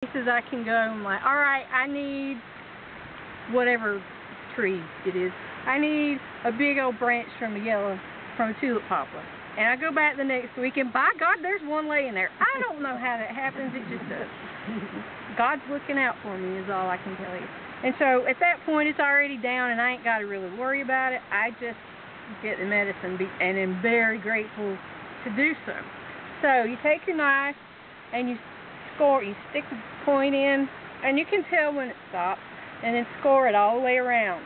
places I can go. I'm like, all right, I need whatever tree it is. I need a big old branch from a tulip poplar. And I go back the next week, and by God, there's one laying there. I don't know how that happens. It just does. God's looking out for me is all I can tell you. And so at that point, it's already down, and I ain't got to really worry about it. I just get the medicine, and am very grateful to do so. So you take your knife, and you score. You stick the point in, and you can tell when it stops, and then score it all the way around.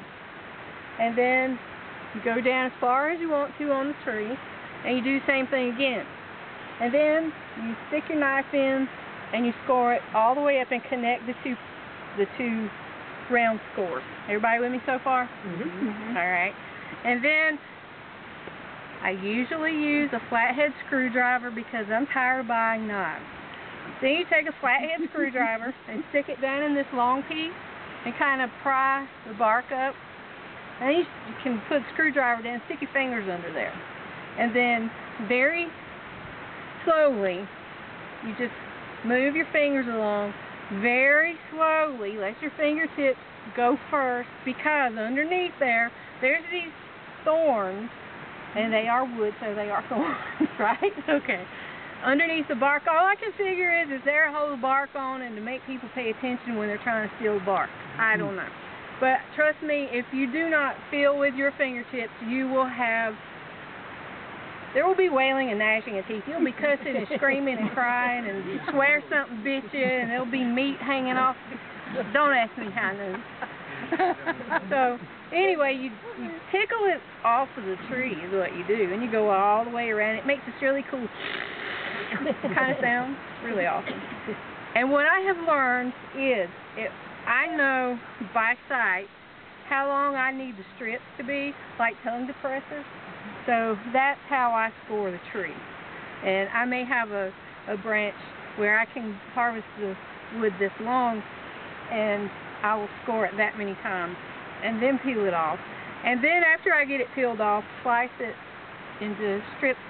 And then you go down as far as you want to on the tree, and you do the same thing again. And then you stick your knife in, and you score it all the way up and connect the two round scores. Everybody with me so far? Mm-hmm. All right. And then I usually use a flathead screwdriver because I'm tired of buying knives. Then you take a flathead screwdriver and stick it down in this long piece and kind of pry the bark up. And you can put a screwdriver down and stick your fingers under there. And then very slowly, you just move your fingers along very slowly. Let your fingertips go first, because underneath there's these thorns, and they are wood, so they are thorns, right? Okay. Underneath the bark, all I can figure is there a hold the bark on and to make people pay attention when they're trying to steal bark. I don't know. But trust me, if you do not feel with your fingertips, there will be wailing and gnashing of teeth. You'll be cussing and screaming and crying and swear something bit you, and there'll be meat hanging off. Don't ask me how I know. So anyway, you tickle it off of the tree is what you do, and you go all the way around. It makes this really cool kind of sound. It's really awesome. And what I have learned is, I know by sight how long I need the strips to be, like tongue depressors. So that's how I score the tree. And I may have a branch where I can harvest the wood this long, and I will score it that many times, and then peel it off. And then after I get it peeled off, slice it into strips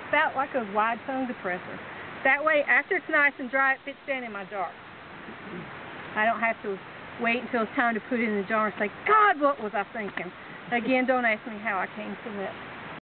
about like a wide tongue depressor. That way, after it's nice and dry, it fits down in my jar. I don't have to wait until it's time to put it in the jar and say, God, what was I thinking? Again, don't ask me how I came to that.